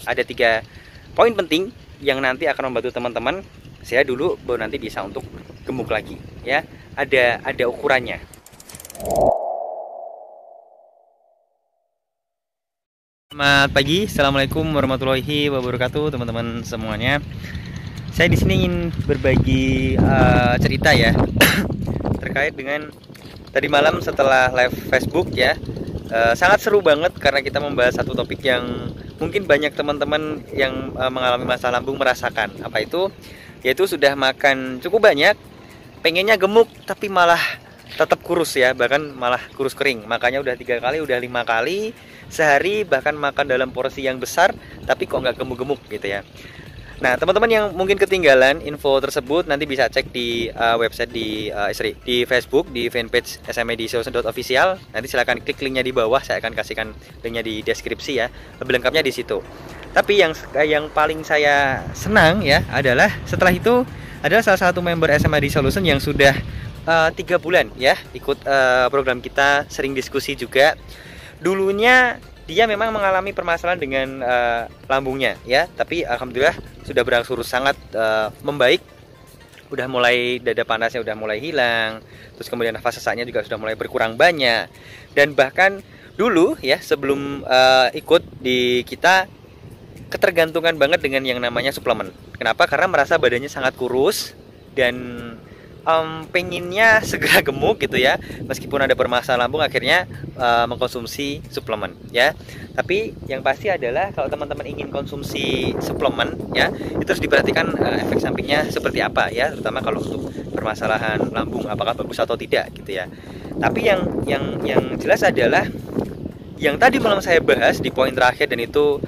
Ada 3 poin penting yang nanti akan membantu teman-teman sehat dulu baru nanti bisa untuk gemuk lagi ya. Ada ukurannya. Selamat pagi, assalamualaikum warahmatullahi wabarakatuh teman-teman semuanya. Saya di sini ingin berbagi cerita ya terkait dengan tadi malam setelah live Facebook ya. Sangat seru banget karena kita membahas satu topik yang mungkin banyak teman-teman yang mengalami masalah lambung merasakan. Apa itu? Yaitu sudah makan cukup banyak, pengennya gemuk tapi malah tetap kurus ya, bahkan malah kurus kering. Makanya udah 3 kali, udah 5 kali sehari, bahkan makan dalam porsi yang besar tapi kok nggak gemuk-gemuk gitu ya. Nah, teman-teman yang mungkin ketinggalan info tersebut nanti bisa cek di website di Facebook, di fanpage smedisolution.official. Nanti silahkan klik linknya di bawah, saya akan kasihkan linknya di deskripsi ya. Lebih lengkapnya di situ. Tapi yang paling saya senang ya adalah setelah itu adalah salah satu member SMA Solution yang sudah 3 bulan ya ikut program kita, sering diskusi juga. Dulunya dia memang mengalami permasalahan dengan lambungnya ya, tapi alhamdulillah sudah berangsur sangat membaik. Udah mulai dada panasnya udah mulai hilang, terus kemudian nafas sesaknya juga sudah mulai berkurang banyak. Dan bahkan dulu ya sebelum ikut di kita ketergantungan banget dengan yang namanya suplemen. Kenapa? Karena merasa badannya sangat kurus dan pengennya segera gemuk gitu ya, meskipun ada permasalahan lambung akhirnya mengkonsumsi suplemen ya. Tapi yang pasti adalah kalau teman-teman ingin konsumsi suplemen ya, itu harus diperhatikan efek sampingnya seperti apa ya, terutama kalau untuk permasalahan lambung apakah bagus atau tidak gitu ya. Tapi yang jelas adalah yang tadi malam saya bahas di poin terakhir, dan itu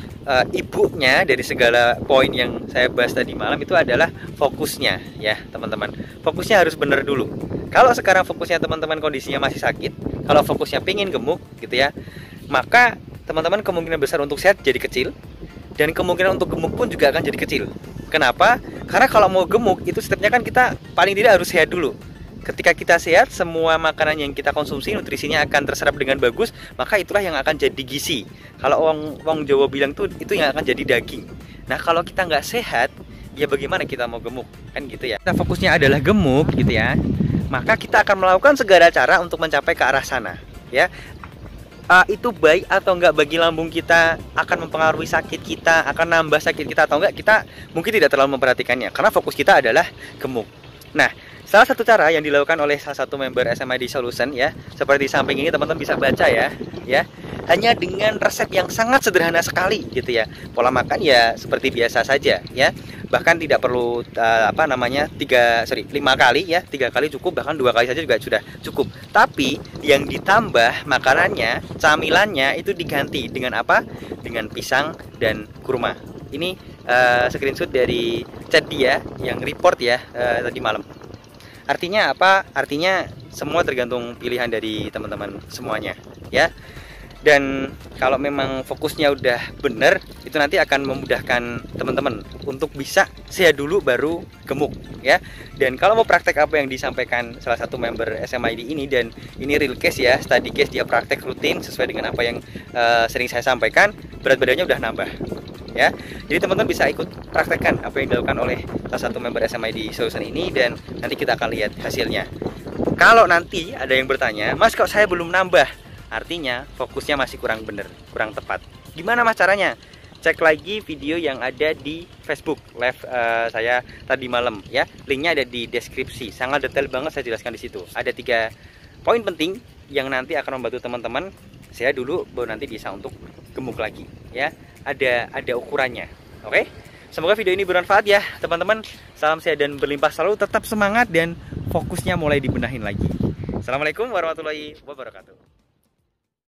ibunya dari segala poin yang saya bahas tadi malam itu adalah fokusnya ya teman-teman. Fokusnya harus benar dulu. Kalau sekarang fokusnya teman-teman kondisinya masih sakit, kalau fokusnya pengen gemuk gitu ya, maka teman-teman kemungkinan besar untuk sehat jadi kecil, dan kemungkinan untuk gemuk pun juga akan jadi kecil. Kenapa? Karena kalau mau gemuk itu stepnya kan kita paling tidak harus sehat dulu. Ketika kita sehat, semua makanan yang kita konsumsi nutrisinya akan terserap dengan bagus, maka itulah yang akan jadi gizi. Kalau wong Jawa bilang tuh itu yang akan jadi daging. Nah, kalau kita nggak sehat, ya bagaimana kita mau gemuk? Kan gitu ya. Kita fokusnya adalah gemuk gitu ya. Maka kita akan melakukan segala cara untuk mencapai ke arah sana, ya. Itu baik atau enggak bagi lambung kita, akan mempengaruhi sakit kita, akan nambah sakit kita atau enggak, kita mungkin tidak terlalu memperhatikannya karena fokus kita adalah gemuk. Nah, salah satu cara yang dilakukan oleh salah satu member SMA Solution ya, seperti di samping ini teman-teman bisa baca ya, hanya dengan resep yang sangat sederhana sekali gitu ya. Pola makan ya seperti biasa saja ya. Bahkan tidak perlu 5 kali ya, 3 kali cukup, bahkan 2 kali saja juga sudah cukup. Tapi yang ditambah makanannya, camilannya itu diganti dengan apa? Dengan pisang dan kurma. Ini screenshot dari chat dia yang report ya tadi malam. Artinya apa? Artinya semua tergantung pilihan dari teman-teman semuanya ya. Dan kalau memang fokusnya udah bener, itu nanti akan memudahkan teman-teman untuk bisa sehat dulu baru gemuk ya. Dan kalau mau praktek apa yang disampaikan salah satu member SMID ini, dan ini real case ya, study case, dia praktek rutin sesuai dengan apa yang sering saya sampaikan, berat badannya udah nambah ya. Jadi teman-teman bisa ikut praktekkan apa yang dilakukan oleh salah satu member SMID Solution ini, dan nanti kita akan lihat hasilnya. Kalau nanti ada yang bertanya, Mas kok saya belum nambah? Artinya fokusnya masih kurang bener, kurang tepat. Gimana Mas caranya? Cek lagi video yang ada di Facebook live saya tadi malam ya. Linknya ada di deskripsi. Sangat detail banget saya jelaskan di situ. Ada 3 poin penting yang nanti akan membantu teman-teman sehat dulu baru nanti bisa untuk gemuk lagi ya. Ada ukurannya. Oke? Semoga video ini bermanfaat ya teman-teman. Salam sehat dan berlimpah selalu, tetap semangat dan fokusnya mulai dibenahin lagi. Assalamualaikum warahmatullahi wabarakatuh.